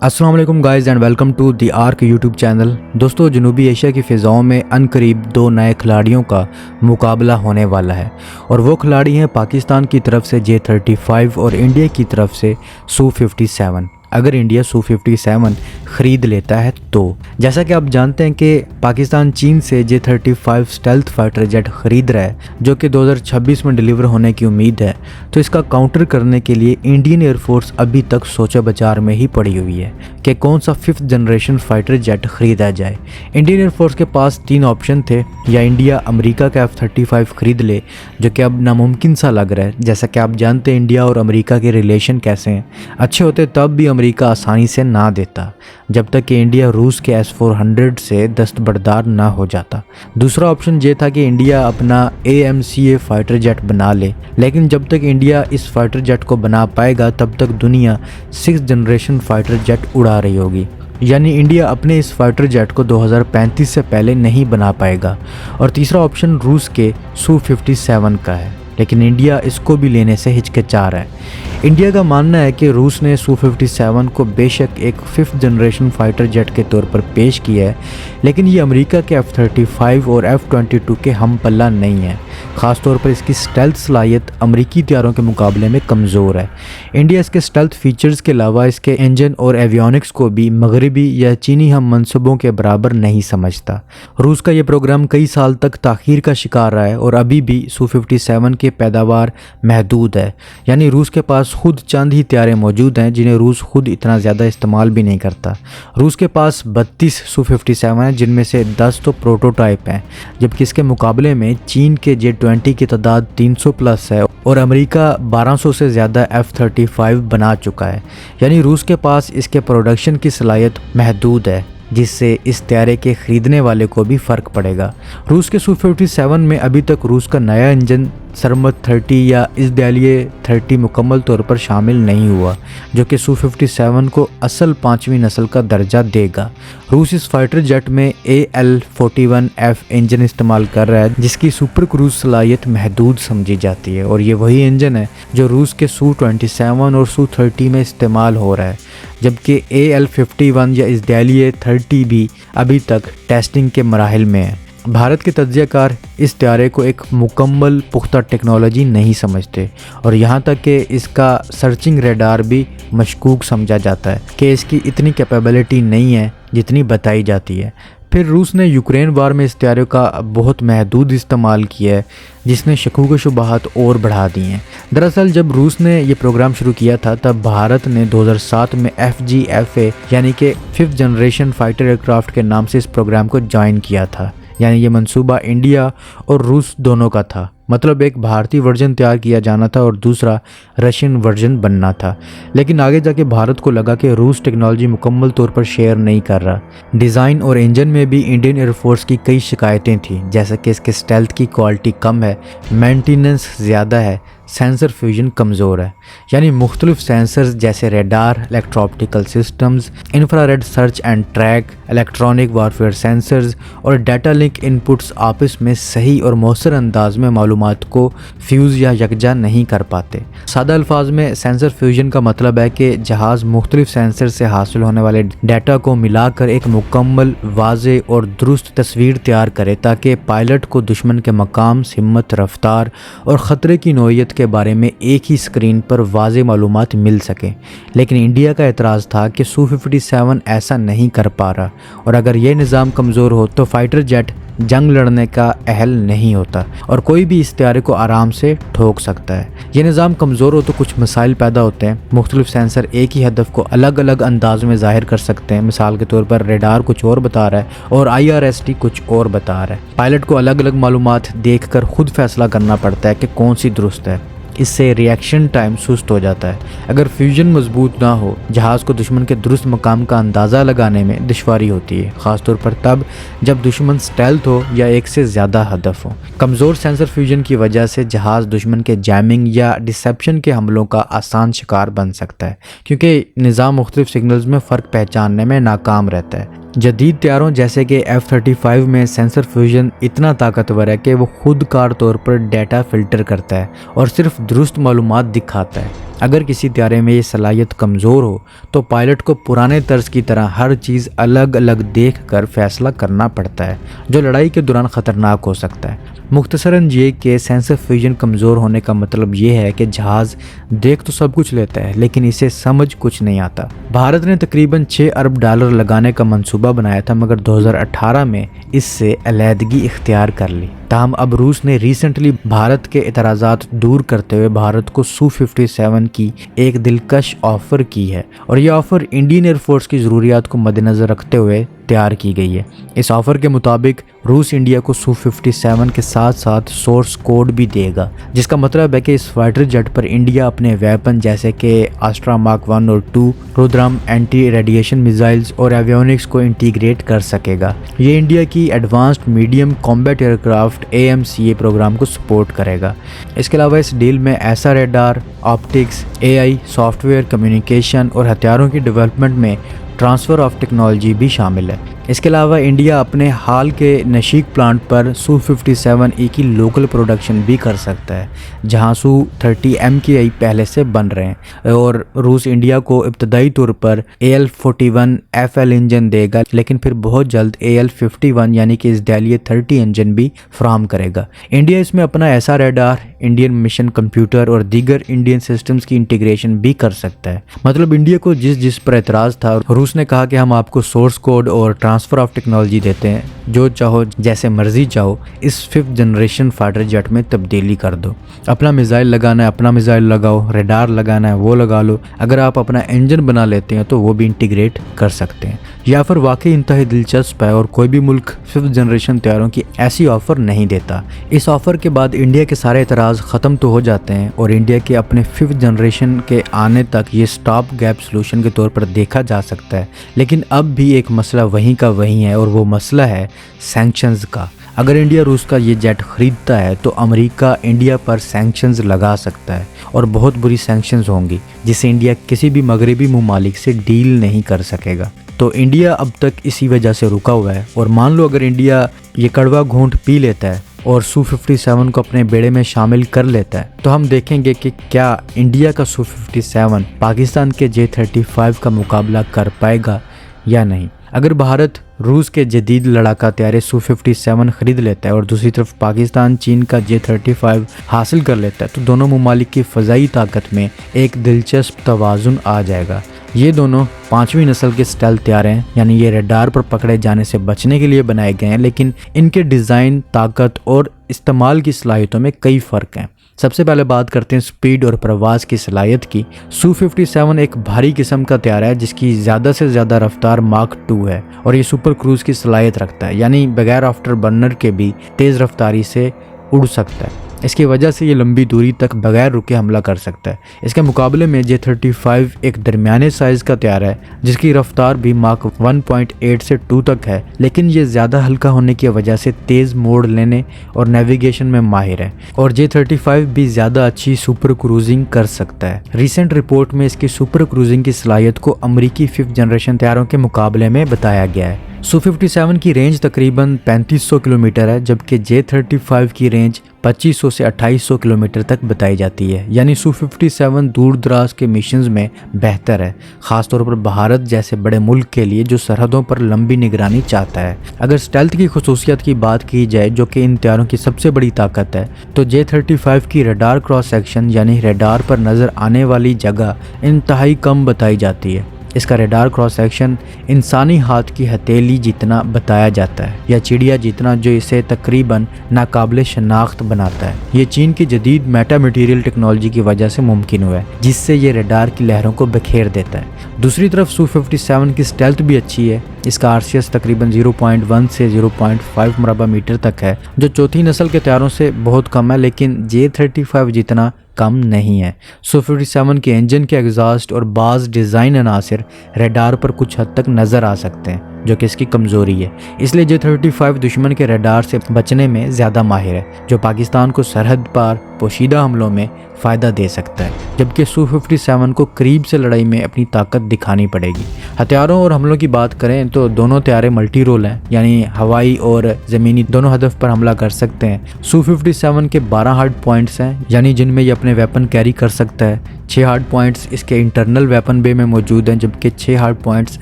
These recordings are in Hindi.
अस्सलाम वालेकुम guys and welcome to the Arc YouTube channel. दोस्तों, जनूबी एशिया की फ़िज़ाओं में अनकरीब दो नए खिलाड़ियों का मुकाबला होने वाला है और वो खिलाड़ी हैं पाकिस्तान की तरफ से J-35 और इंडिया की तरफ से Su-57। अगर इंडिया Su-57 ख़रीद लेता है तो जैसा कि आप जानते हैं कि पाकिस्तान चीन से J-35 स्टेल्थ फाइटर जेट ख़रीद रहा है जो कि 2026 में डिलीवर होने की उम्मीद है। तो इसका काउंटर करने के लिए इंडियन एयरफोर्स अभी तक सोचा बचार में ही पड़ी हुई है कि कौन सा 5th जनरेशन फाइटर जेट ख़रीदा जाए। इंडियन एयरफोर्स के पास 3 ऑप्शन थे, या इंडिया अमेरिका का F-35 ख़रीद ले जो कि अब नामुमकिन सा लग रहा है। जैसा कि आप जानते हैं इंडिया और अमेरिका के रिलेशन कैसे हैं, अच्छे होते तब भी अमेरिका आसानी से ना देता जब तक कि इंडिया रूस के S-400 से दस्तबरदार ना हो जाता। दूसरा ऑप्शन ये था कि इंडिया अपना AMCA फाइटर जेट बना ले, लेकिन जब तक इंडिया इस फाइटर जेट को बना पाएगा तब तक दुनिया 6th जनरेशन फाइटर जेट उड़ा रही होगी, यानी इंडिया अपने इस फाइटर जेट को 2035 से पहले नहीं बना पाएगा। और तीसरा ऑप्शन रूस के Su-57 का है, लेकिन इंडिया इसको भी लेने से हिचकिचा रहा है। इंडिया का मानना है कि रूस ने Su-57 को बेशक एक 5th जनरेशन फाइटर जेट के तौर पर पेश किया है, लेकिन ये अमेरिका के F-35 और F-22 के हम पल्ला नहीं है। ख़ास तौर पर इसकी स्टेल्थ सलाहियत अमेरिकी तैयारों के मुकाबले में कमज़ोर है। इंडिया इसके स्टेल्थ फीचर्स के अलावा इसके इंजन और एवियोनिक्स को भी मगरबी या चीनी हम मनसूबों के बराबर नहीं समझता। रूस का ये प्रोग्राम कई साल तक ताख़ीर का शिकार रहा है और अभी भी Su-57 की पैदावार महदूद है, यानी रूस के पास खुद चंद ही तैयारे मौजूद हैं जिन्हें रूस खुद इतना ज़्यादा इस्तेमाल भी नहीं करता। रूस के पास 32 Su-57 हैं, जिनमें से 10 तो प्रोटोटाइप हैं, जबकि इसके मुकाबले में चीन के J-20 की तादाद 300 प्लस है और अमेरिका 1200 से ज़्यादा F-35 बना चुका है। यानी रूस के पास इसके प्रोडक्शन की सलाहियत महदूद है, जिससे इस तैयारे के ख़रीदने वाले को भी फ़र्क पड़ेगा। रूस के Su-57 में अभी तक रूस का नया इंजन सरमत 30 या इज़दालिये 30 मुकम्मल तौर पर शामिल नहीं हुआ, जो कि Su-57 को असल 5वीं नस्ल का दर्जा देगा। रूस इस फाइटर जेट में AL-41F इंजन इस्तेमाल कर रहा है, जिसकी सुपर क्रूज सलाहियत महदूद समझी जाती है, और ये वही इंजन है जो रूस के Su-27 और Su-30 में इस्तेमाल हो रहा है, जबकि AL-51 या इज़दालिये 30 भी अभी तक टेस्टिंग के मराहिल में है। भारत के तज्ज़ियाकार इस तैयारे को एक मुकम्मल पुख्ता टेक्नोलॉजी नहीं समझते और यहाँ तक कि इसका सर्चिंग रेडार भी मशकूक समझा जाता है कि इसकी इतनी कैपेबिलिटी नहीं है जितनी बताई जाती है। फिर रूस ने यूक्रेन वार में इस तैयारे का बहुत महदूद इस्तेमाल किया है, जिसने शकूक व शुबहात और बढ़ा दी हैं। दरअसल जब रूस ने ये प्रोग्राम शुरू किया था तब भारत ने 2007 में FGFA यानी कि 5th जनरेशन फाइटर एयरक्राफ्ट के नाम से इस प्रोग्राम को ज्वाइन किया था। यानी ये मंसूबा इंडिया और रूस दोनों का था, मतलब एक भारतीय वर्जन तैयार किया जाना था और दूसरा रशियन वर्जन बनना था। लेकिन आगे जाके भारत को लगा कि रूस टेक्नोलॉजी मुकम्मल तौर पर शेयर नहीं कर रहा। डिज़ाइन और इंजन में भी इंडियन एयरफोर्स की कई शिकायतें थीं, जैसे कि इसके स्टेल्थ की क्वालिटी कम है, मेंटेनेंस ज़्यादा है, सेंसर फ्यूजन कमज़ोर है। यानी मुख्तलिफ सेंसर्स जैसे radar, electro-optical systems, infrared search and track, electronic warfare sensors और डाटा लिंक इनपुट्स आपस में सही और मौसर अंदाज में मालूमात को फ्यूज़ या यकजा नहीं कर पाते। सादा अल्फाज में सेंसर फ्यूजन का मतलब है कि जहाज़ मुख्तलिफ सेंसर से हासिल होने वाले डाटा को मिलाकर एक मुकम्मल, वाज़े और दुरुस्त तस्वीर तैयार करे ताकि पायलट को दुश्मन के मकाम, हिम्मत, रफ्तार और ख़तरे की नौइयत के बारे में एक ही स्क्रीन पर वाज़े मालूमात मिल सके। लेकिन इंडिया का एतराज़ था कि Su-57 ऐसा नहीं कर पा रहा, और अगर ये निज़ाम कमज़ोर हो तो फाइटर जेट जंग लड़ने का अहल नहीं होता और कोई भी इस तैयारे को आराम से ठोक सकता है। ये निज़ाम कमज़ोर हो तो कुछ मसाइल पैदा होते हैं। मुख्तलिफ सेंसर एक ही हदफ को अलग अलग अंदाज में ज़ाहिर कर सकते हैं। मिसाल के तौर पर रेडार कुछ और बता रहा है और IRST कुछ और बता रहा है। पायलट को अलग अलग मालूमात देख कर खुद फैसला करना पड़ता है कि कौन सी दुरुस्त है। इससे रिएक्शन टाइम सुस्त हो जाता है। अगर फ्यूजन मजबूत ना हो, जहाज़ को दुश्मन के दुरुस्त मकाम का अंदाज़ा लगाने में दुश्वारी होती है, ख़ासतौर पर तब जब दुश्मन स्टेल्थ हो या एक से ज़्यादा हदफ हो। कमज़ोर सेंसर फ्यूजन की वजह से जहाज़ दुश्मन के जैमिंग या डिसेप्शन के हमलों का आसान शिकार बन सकता है, क्योंकि निज़ाम मुख्तलिफ सिग्नल्स में फ़र्क पहचानने में नाकाम रहता है। जदीद तैयारों जैसे कि F-35 में सेंसर फ्यूजन इतना ताकतवर है कि वो खुद कार तौर पर डेटा फिल्टर करता है और सिर्फ दुरुस्त मालूमात दिखाता है। अगर किसी तैयारे में ये सलाहियत कमज़ोर हो तो पायलट को पुराने तर्ज की तरह हर चीज़ अलग अलग देख कर फैसला करना पड़ता है, जो लड़ाई के दौरान ख़तरनाक हो सकता है। मुख्तसरन ये कि सेंसर फ्यूजन कमज़ोर होने का मतलब ये है कि जहाज़ देख तो सब कुछ लेता है लेकिन इसे समझ कुछ नहीं आता। भारत ने तकरीबन $6 अरब लगाने का मंसूबा बनाया था, मगर 2018 में इससे अलहदगी इख्तियार कर ली। ताहम अब रूस ने रिसेंटली भारत के एतराज़ात दूर करते हुए भारत को Su-57 की एक दिलकश ऑफ़र की है और यह ऑफ़र इंडियन एयरफोर्स की ज़रूरियात को मद्देनज़र रखते हुए तैयार की गई है। इस ऑफ़र के मुताबिक रूस इंडिया को Su-57 के साथ साथ सोर्स कोड भी देगा, जिसका मतलब है कि इस फाइटर जेट पर इंडिया अपने वेपन जैसे कि अस्त्रा मार्क 1 और 2, रुद्रम एंटी रेडिएशन मिसाइल्स और एवियोनिक्स को इंटीग्रेट कर सकेगा। ये इंडिया की advanced medium combat aircraft AMCA programme को सपोर्ट करेगा। इसके अलावा इस डील में ऐसा radar, optics, AI, software, communication और हथियारों की डेवलपमेंट में ट्रांसफ़र ऑफ टेक्नोलॉजी भी शामिल है। इसके अलावा इंडिया अपने हाल के नशीक प्लांट पर Su-57E की लोकल प्रोडक्शन भी कर सकता है, जहां Su-30 MKI पहले से बन रहे हैं और रूस इंडिया को इब्तदाई तौर पर AL-41 FL इंजन देगा, लेकिन फिर बहुत जल्द AL-51 यानी कि इसराइली 30 इंजन भी फराहम करेगा। इंडिया इसमें अपना ऐसा रेडार, इंडियन मिशन कंप्यूटर और दीगर इंडियन सिस्टम्स की इंटीग्रेशन भी कर सकता है। मतलब इंडिया को जिस पर एतराज़ था, रूस ने कहा कि हम आपको सोर्स कोड और ट्रांसफ़र ऑफ टेक्नोलॉजी देते हैं, जो चाहो जैसे मर्जी चाहो इस 5th जनरेशन फाइटर जेट में तब्दीली कर दो। अपना मिसाइल लगाना है अपना मिसाइल लगाओ, रेडार लगाना है वो लगा लो। अगर आप अपना इंजन बना लेते हैं तो वो भी इंटीग्रेट कर सकते हैं। यह ऑफ़र वाकई इंतहाई दिलचस्प है और कोई भी मुल्क 5th जनरेशन तैयारों की ऐसी ऑफ़र नहीं देता। इस ऑफ़र के बाद इंडिया के सारे एतराज़ ख़त्म तो हो जाते हैं और इंडिया के अपने 5th जनरेशन के आने तक ये स्टॉप गैप सलूशन के तौर पर देखा जा सकता है। लेकिन अब भी एक मसला वहीं का वहीं है और वो मसला है सैंक्शंस का। अगर इंडिया रूस का ये जेट ख़रीदता है तो अमेरिका इंडिया पर सैंक्शंस लगा सकता है और बहुत बुरी सैंक्शंस होंगी, जिससे इंडिया किसी भी मगरबी ममालिक से डील नहीं कर सकेगा। तो इंडिया अब तक इसी वजह से रुका हुआ है। और मान लो अगर इंडिया ये कड़वा घूंट पी लेता है और Su-57 को अपने बेड़े में शामिल कर लेता है, तो हम देखेंगे कि क्या इंडिया का Su-57 पाकिस्तान के J-35 का मुकाबला कर पाएगा या नहीं। अगर भारत रूस के जदीद लड़ाका तैयारे Su-57 खरीद लेता है और दूसरी तरफ पाकिस्तान चीन का J-35 हासिल कर लेता है, तो दोनों ममालिक की फ़ज़ाई ताकत में एक दिलचस्प तवाज़ुन आ जाएगा। ये दोनों 5वीं नस्ल के स्टेल्थ तैयार हैं, यानी ये रडार पर पकड़े जाने से बचने के लिए बनाए गए हैं, लेकिन इनके डिज़ाइन, ताकत और इस्तेमाल की सलाहियतों में कई फ़र्क हैं। सबसे पहले बात करते हैं स्पीड और प्रवास की सलाहियत की। Su-57 एक भारी किस्म का तैयारा है जिसकी ज़्यादा से ज़्यादा रफ्तार मार्क 2 है और ये सुपर क्रूज़ की सलाहियत रखता है, यानी बगैर आफ्टर बर्नर के भी तेज़ रफ्तारी से उड़ सकता है। इसकी वजह से ये लंबी दूरी तक बगैर रुके हमला कर सकता है। इसके मुकाबले में J-35 एक दरमियाने साइज़ का तैयारा है जिसकी रफ्तार भी मार्क 1.8 से 2 तक है, लेकिन ये ज़्यादा हल्का होने की वजह से तेज़ मोड़ लेने और नेविगेशन में माहिर है और J-35 भी ज़्यादा अच्छी सुपर क्रूजिंग कर सकता है। रिसेंट रिपोर्ट में इसकी सुपर क्रूजिंग की सलाहियत को अमरीकी 5th जनरेशन तैयारों के मुकाबले में बताया गया है। Su-57 की रेंज तकरीबन 3500 किलोमीटर है, जबकि J-35 की रेंज 2500 से 2800 किलोमीटर तक बताई जाती है। यानी Su-57 दूर दराज के मिशंस में बेहतर है, ख़ासतौर पर भारत जैसे बड़े मुल्क के लिए जो सरहदों पर लंबी निगरानी चाहता है। अगर स्टेल्थ की खसूसियत की बात की जाए, जो कि इन तैयारों की सबसे बड़ी ताकत है, तो J-35 की रडार क्रॉस सेक्शन यानी रडार पर नज़र आने वाली जगह इंतहाई कम बताई जाती है। इसका रडार क्रॉस सेक्शन इंसानी हाथ की हथेली जितना बताया जाता है या चिड़िया जितना, जो इसे तकरीबन नाकाबिले शनाख्त बनाता है। ये चीन की जदीद मेटा मटीरियल टेक्नोलॉजी की वजह से मुमकिन हुआ है, जिससे ये रडार की लहरों को बखेर देता है। दूसरी तरफ Su-57 की स्टेल्थ भी अच्छी है। इसका RCS तकरीबन 0.1 से 0.5 मरबा मीटर तक है, जो चौथी नस्ल के तैयारों से बहुत कम है, लेकिन J-35 जितना कम नहीं है। Su-57 के इंजन के एग्जॉस्ट और बाज़ डिज़ाइन अनासिर रडार पर कुछ हद तक नज़र आ सकते हैं। जो कि इसकी कमज़ोरी है। इसलिए J-35 दुश्मन के रडार से बचने में ज़्यादा माहिर है, जो पाकिस्तान को सरहद पार पोशीदा हमलों में फ़ायदा दे सकता है, जबकि Su-57 को करीब से लड़ाई में अपनी ताकत दिखानी पड़ेगी। हथियारों और हमलों की बात करें तो दोनों तैयारे मल्टी रोल हैं, यानी हवाई और ज़मीनी दोनों हदफ पर हमला कर सकते हैं। Su-57 के 12 हार्ड पॉइंट्स हैं, यानी जिनमें ये अपने वेपन कैरी कर सकता है। 6 हार्ड पॉइंट्स इसके इंटरनल वेपन बे में मौजूद हैं, जबकि 6 हार्ड पॉइंट्स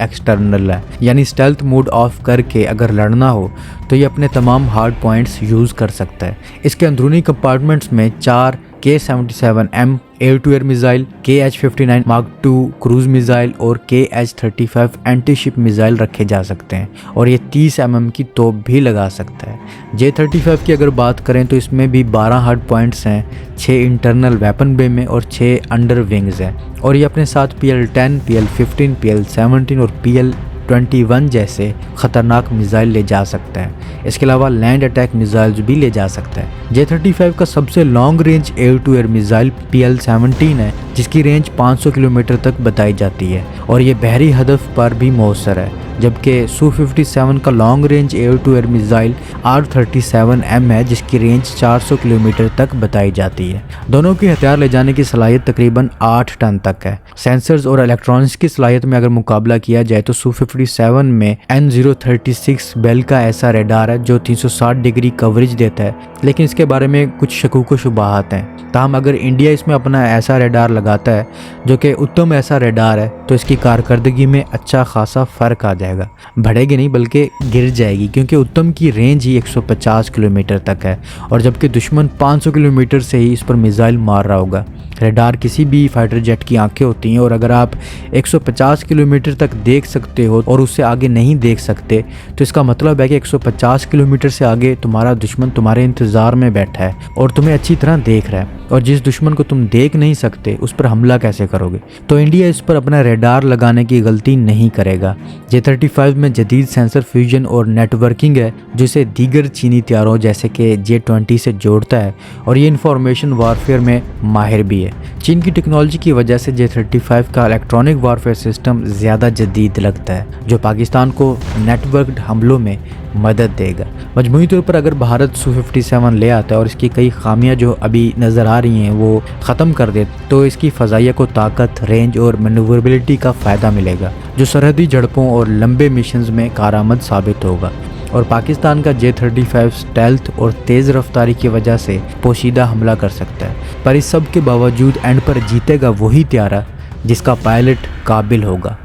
एक्सटर्नल है, यानी स्टेल्थ मोड ऑफ करके अगर लड़ना हो तो ये अपने तमाम हार्ड पॉइंट्स यूज़ कर सकता है। इसके अंदरूनी कंपार्टमेंट्स में 4 K-77M air to air missile, KH-59 Mark II cruise missile और KH-35 एंटी शिप मिसाइल रखे जा सकते हैं, और ये 30 mm की तोप भी लगा सकता है। J-35 की अगर बात करें तो इसमें भी 12 हार्ड पॉइंट्स हैं, 6 इंटरनल वेपन बे में और 6 अंडर विंग्स हैं, और ये अपने साथ PL-10, PL-15, PL-17 और PL-21 जैसे ख़तरनाक मिसाइल ले जा सकता है। इसके अलावा लैंड अटैक मिसाइल्स भी ले जा सकता है। J-35 का सबसे long range air to air missile PL-17 है, जिसकी रेंज 500 किलोमीटर तक बताई जाती है, और ये बहरी हदफ पर भी मौसर है, जबकि Su-57 का long range air to air missile R-37M है, जिसकी रेंज 400 किलोमीटर तक बताई जाती है। दोनों की हथियार ले जाने की सलाहियत तकरीबन 8 टन तक है। सेंसर्स और इलेक्ट्रॉनिक्स की सलाहियत में अगर मुकाबला किया जाए तो Su-57 में N036 बेल का ऐसा रेडार है जो 360 डिग्री कवरेज देता है, लेकिन इसके बारे में कुछ शकूक व शुबहात हैं। ताहम अगर इंडिया इसमें अपना ऐसा रेडार लगाता है जो कि उत्तम ऐसा रेडार है, तो इसकी कारकर्दगी में अच्छा खासा फ़र्क आ जाएगा। बढ़ेगी नहीं बल्कि गिर जाएगी, क्योंकि उत्तम की रेंज ही 150 किलोमीटर तक है, और जबकि दुश्मन 500 किलोमीटर से ही इस पर मिसाइल मार रहा होगा। रेडार किसी भी फाइटर जेट की आंखें होती हैं, और अगर आप 150 किलोमीटर तक देख सकते हो और उससे आगे नहीं देख सकते, तो इसका मतलब है कि 150 किलोमीटर से आगे तुम्हारा दुश्मन तुम्हारे इंतज़ार में बैठा है और तुम्हें अच्छी तरह देख रहा है, और जिस दुश्मन को तुम देख नहीं सकते उस पर हमला कैसे करोगे। तो इंडिया इस पर अपना रेडार लगाने की गलती नहीं करेगा। J-35 में जदीद सेंसर फ्यूजन और नेटवर्किंग है, जिसे दीगर चीनी तैयारों जैसे कि J-20 से जोड़ता है, और ये इंफॉर्मेशन वारफेयर में माहिर भी है। चीन की टेक्नोलॉजी की वजह से J-35 का इलेक्ट्रॉनिक वारफेयर सिस्टम ज़्यादा जदीद लगता है, जो पाकिस्तान को नेटवर्क्ड हमलों में मदद देगा। मजमूई तौर पर अगर भारत Su-57 ले आता है और इसकी कई खामियां जो अभी नज़र आ रही हैं वो ख़त्म कर दे, तो इसकी फ़ज़ाइया को ताकत, रेंज और मैन्यूवरेबिलिटी का फ़ायदा मिलेगा, जो सरहदी झड़पों और लंबे मिशंस में कारआमद साबित होगा। और पाकिस्तान का J-35 स्टेल्थ और तेज़ रफ्तारी की वजह से पोशीदा हमला कर सकता है, पर इस सब के बावजूद एंड पर जीतेगा वही तैयारा जिसका पायलट काबिल होगा।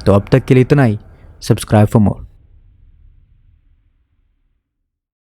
तो अब तक के लिए इतना ही। Subscribe for more.